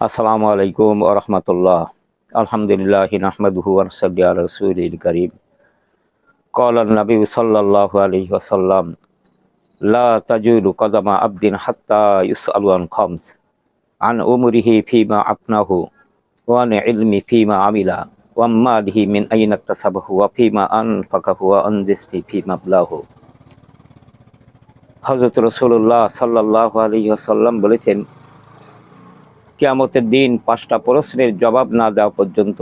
আসসালামু আলাইকুম ওয়া রাহমাতুল্লাহ। আলহামদুলিল্লাহি নাহমাদুহু ওয়া নুসাল্লি আলা রাসূলিল কারীম। ক্বালা নবী সাল্লাল্লাহু আলাইহি ওয়াসাল্লাম, লা তাজুলু কদামা আবদিন হাত্তা ইউসআলু আন খামস, আন উমরিহি ফীমা আফনাহু, ওয়া আন ইলমি ফীমা আমিলা, ওয়া আন মালিহি মিন আইনা ইকতাসাবাহু, ওয়া ফীমা আনফাকাহু, ওয়া আন রিজকিহি ফীমা আবলাহু। হযরত রাসূলুল্লাহ সাল্লাল্লাহু আলাইহি ওয়াসাল্লাম বলেছেন, কিয়ামতের দিন ৫টা প্রশ্নের জবাব না দেওয়া পর্যন্ত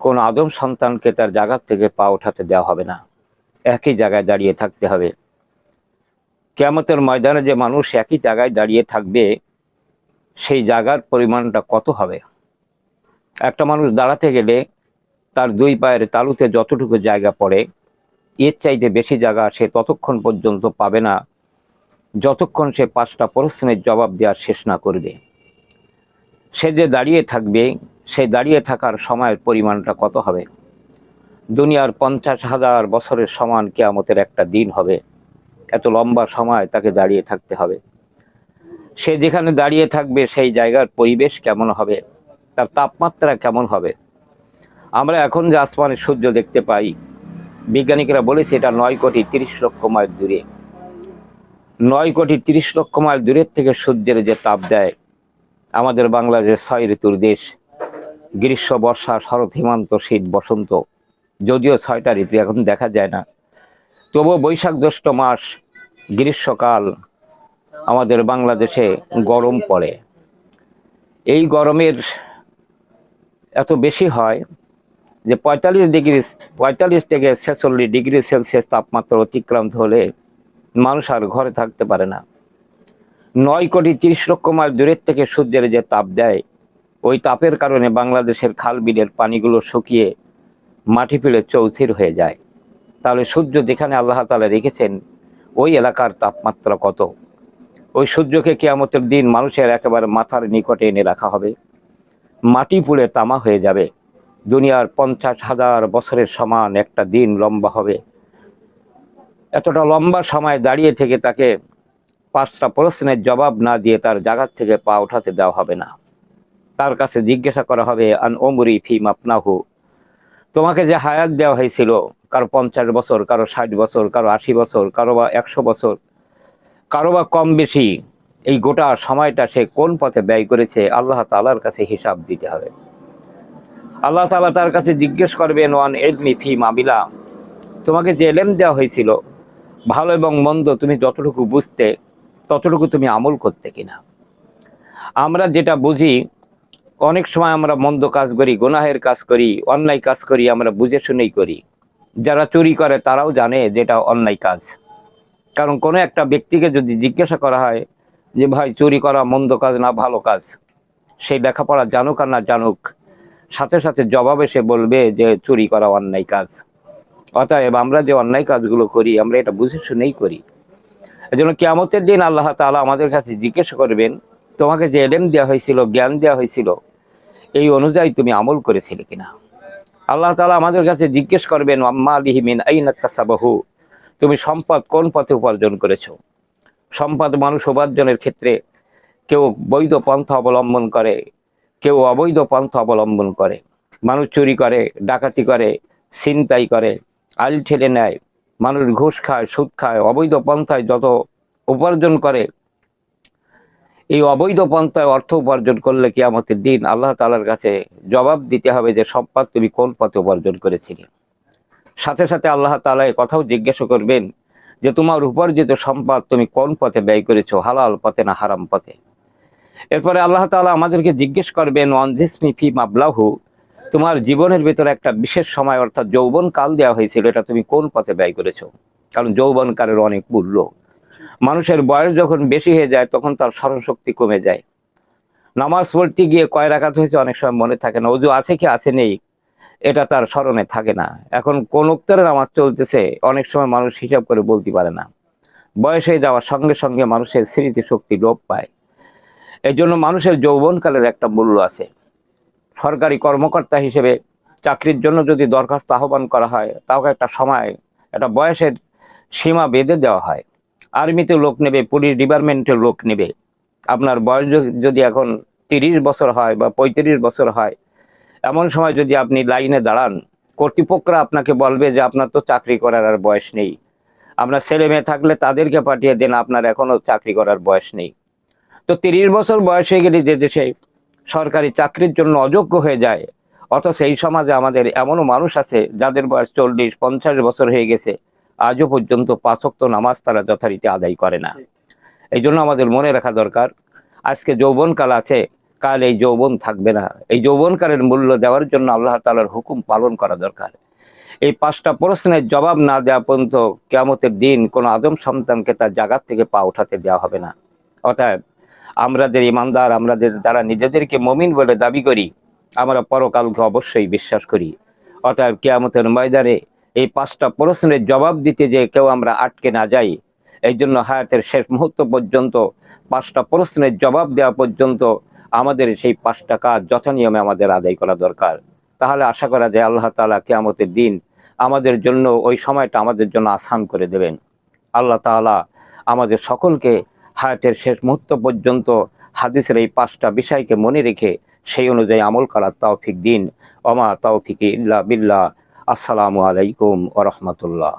কোন আদম সন্তানকে তার জায়গা থেকে পা ওঠাতে দেওয়া হবে না। একই জায়গায় দাঁড়িয়ে থাকতে হবে। কিয়ামতের ময়দানে যে মানুষ একই জায়গায় দাঁড়িয়ে থাকবে, সেই জায়গার পরিমাণটা কত হবে? একটা মানুষ দাঁড়াতে গেলে তার দুই পায়ের তালুতে যতটুকু জায়গা পড়ে, এর চাইতে বেশি জায়গা সে ততক্ষণ পর্যন্ত পাবে না, যতক্ষণ সে ৫টা প্রশ্নের জবাব দেওয়া শেষ না করবে। সে যে দাঁড়িয়ে থাকবে, সেই দাঁড়িয়ে থাকার সময়ের পরিমাণটা কত হবে? দুনিয়ার ৫০,০০০ বছরের সমান কিয়ামতের একটা দিন হবে। এত লম্বা সময় তাকে দাঁড়িয়ে থাকতে হবে। সে যেখানে দাঁড়িয়ে থাকবে সেই জায়গার পরিবেশ কেমন হবে, তার তাপমাত্রা কেমন হবে? আমরা এখন যে আসমানে সূর্য দেখতে পাই, বিজ্ঞানীরা বলেছে এটা ৯,৩০,০০,০০০ মাইল দূরে। ৯,৩০,০০,০০০ মাইল দূরের থেকে সূর্যের যে তাপ দেয়, আমাদের বাংলাদেশ ৬ ঋতুর দেশ, গ্রীষ্ম, বর্ষা, শরৎ, হেমন্ত, শীত, বসন্ত। যদিও ৬টা ঋতু এখন দেখা যায় না, তবুও বৈশাখ জ্যৈষ্ঠ মাস গ্রীষ্মকাল আমাদের বাংলাদেশে গরম পড়ে। এই গরমের এত বেশি হয় যে ৪৫ থেকে ৪৬ ডিগ্রি সেলসিয়াস তাপমাত্রা অতিক্রান্ত হলে মানুষ আর ঘরে থাকতে পারে না। ৯,৩০,০০,০০০ মাইল দূরের থেকে সূর্যের যে তাপ দেয়, ওই তাপের কারণে বাংলাদেশের খাল বিলের পানিগুলো শুকিয়ে মাটি ফেলে চৌচির হয়ে যায়। তাহলে সূর্য যেখানে আল্লাহ তাআলা রেখেছেন, ওই এলাকার তাপমাত্রা কত? ওই সূর্যকে কিয়ামতের দিন মানুষের একেবারে মাথার নিকটে এনে রাখা হবে, মাটি পুড়ে তামা হয়ে যাবে। দুনিয়ার ৫০,০০০ বছরের সমান একটা দিন লম্বা হবে। এতটা লম্বা সময় দাঁড়িয়ে থেকে তাকে ৫টা প্রশ্নের জবাব না দিয়ে তার জায়গা থেকে পা ওঠাতে দেওয়া হবে না। তার কাছে জিজ্ঞাসা করা হবে, আন উমরি ফীমা আফনাহু, তোমাকে যে হায়াত দেওয়া হয়েছিল, কারো ৫০ বছর, কারো ৬০ বছর, কারো ৮০ বছর, কারো বা ১০০ বছর, কারো বা কম বেশি, এই গোটা সময়টা সে কোন পথে ব্যয় করেছে, আল্লাহ তাআলার কাছে হিসাব দিতে হবে। আল্লাহ তাআলা তার কাছে জিজ্ঞেস করবেন, ওয়ান ইলমি ফীমা আমিলা, তোমাকে যে ইলম দেওয়া হয়েছিল, ভালো এবং মন্দ তুমি যতটুকু বুঝতে, ততটুকু তুমি আমল করতে কিনা। আমরা যেটা বুঝি, অনেক সময় আমরা মন্দ কাজ করি, গুনাহের কাজ করি, অন্যায় কাজ করি, আমরা বুঝে শুনেই করি। যারা চুরি করে তারাও জানে যে এটা অন্যায় কাজ। কারণ কোনো একটা ব্যক্তিকে যদি জিজ্ঞাসা করা হয় যে ভাই, চুরি করা মন্দ কাজ না ভালো কাজ, সেই লেখাপড়া জানুক আর না জানুক, সাথে সাথে জবাবে সে বলবে যে চুরি করা অন্যায় কাজ। অতএব আমরা যে অন্যায় কাজগুলো করি, আমরা এটা বুঝে শুনেই করি। এজন্য কিয়ামতের দিন আল্লাহ তাআলা আমাদের কাছে জিজ্ঞেস করবেন, তোমাকে যে ইলম দেওয়া হয়েছিল, জ্ঞান দেওয়া হয়েছিল, এই অনুযায়ী তুমি আমল করেছিলে কিনা। আল্লাহ তাআলা আমাদের কাছে জিজ্ঞেস করবেন, আম্মালিহি মিন আইনা ইকতাসাবাহু, তুমি সম্পদ কোন পথে উপার্জন করেছো। সম্পদ মানুষ উপার্জনের ক্ষেত্রে কেউ বৈধ পন্থা অবলম্বন করে, কেউ অবৈধ পন্থা অবলম্বন করে। মানুষ চুরি করে, ডাকাতি করে, ছিনতাই করে, আইল ঠেলে নেয়, মানুষ ঘুষ খায়, সুদ খায়, অবৈধ পন্থায় যত উপার্জন করে। এই অবৈধ পন্থায় অর্থ উপার্জন করলে কিয়ামতের দিন আল্লাহ তাআলার কাছে জবাব দিতে হবে যে সম্পদ তুমি কোন পথে উপার্জন করেছিলে। সাথে সাথে আল্লাহ তাআলা এই কথাও জিজ্ঞাসা করবেন যে তোমার উপার্জিত সম্পদ তুমি কোন পথে ব্যয় করেছো, হালাল পথে না হারাম পথে। এরপরে আল্লাহ তাআলা আমাদেরকে জিজ্ঞেস করবেন, ওয়ান জিসমি ফীমা আবলাহু, তোমার জীবনের ভিতরে একটা বিশেষ সময় অর্থাৎ যৌবন কাল দেওয়া হয়েছিল, এটা তুমি কোন পথে ব্যয় করেছো। কারণ যৌবন কালের অনেক মূল্য। মানুষের বয়স যখন বেশি হয়ে যায় তখন তার স্মরণশক্তি কমে যায়। নামাজ পড়তে গিয়ে কয় রাকাত হয়েছে অনেক সময় মনে থাকে না, ওযু আছে কি আছে নেই এটা তার স্মরণে থাকে না। এখন কোন উক্তরে নামাজ চলতেছে অনেক সময় মানুষ হিসাব করে বলতে পারে না। বয়স হয়ে যাওয়ার সঙ্গে সঙ্গে মানুষের স্মৃতিশক্তি লোপ পায়। এই জন্য মানুষের যৌবনকালের একটা মূল্য আছে। সরকারি কর্মকর্তা হিসেবে চাকরির জন্য যদি দরখাস্ত আহ্বান করা হয়, তাও একটা সময়, একটা বয়সের সীমা বেঁধে দেওয়া হয়। আর্মিতে লোক নেবে, পুলিশ ডিপার্টমেন্টের লোক নেবে, আপনার বয়স যদি এখন 30 বছর হয় বা 35 বছর হয়, এমন সময় যদি আপনি লাইনে দাঁড়ান, কর্তৃপক্ষরা আপনাকে বলবে যে আপনার তো চাকরি করার আর বয়স নেই, আপনার ছেলে মেয়ে থাকলে তাদেরকে পাঠিয়ে দেন, আপনার এখনো চাকরি করার বয়স নেই। তো 30 বছর বয়স হয়ে গেলে যে দেশে সরকারি চাকরির জন্য অযোগ্য হয়ে যায়, অথচ এই সমাজে আমাদের এমনও মানুষ আছে যাদের বয়স 40-50 বছর হয়ে গেছে, আজও পর্যন্ত 5 ওয়াক্ত নামাজ তারা যথারীতি আদায় করে না। এই জন্য আমাদের মনে রাখা দরকার, আজকে যৌবনকাল আছে, কাল এই যৌবন থাকবে না। এই যৌবনকালের মূল্য দেওয়ার জন্য আল্লাহ তাআলার হুকুম পালন করা দরকার। এই 5টা প্রশ্নের জবাব না দেওয়া পর্যন্ত কিয়ামতের দিন কোনো আদম সন্তানকে তার জায়গা থেকে পা উঠাতে দেওয়া হবে না। অতএব আমাদের ইমানদার, আমাদের যারা নিজেদেরকে মুমিন বলে দাবি করি, আমরা পরকালকে অবশ্যই বিশ্বাস করি। অতএব কিয়ামতের ময়দানে এই 5টা প্রশ্নের জবাব দিতে যে কেউ আমরা আটকে না যাই, এই জন্য হায়াতের শেষ মুহূর্ত পর্যন্ত 5টা প্রশ্নের জবাব দেওয়া পর্যন্ত আমাদের সেই 5টা কাজ যথানিয়মে আমাদের আদায় করা দরকার। তাহলে আশা করা যায় আল্লাহ তাআলা কিয়ামতের দিন আমাদের জন্য ওই সময়টা আমাদের জন্য আসান করে দেবেন। আল্লাহ তাআলা আমাদের সকলকে হায়াতের শেষ মুহূর্ত পর্যন্ত হাদিসের এই 5টা বিষয়কে মনে রেখে সেই অনুযায়ী আমল করার তৌফিক দিন। ওমা তৌফিকি ইল্লা বিল্লাহ। আসসালামু আলাইকুম ওয়া রাহমাতুল্লাহ।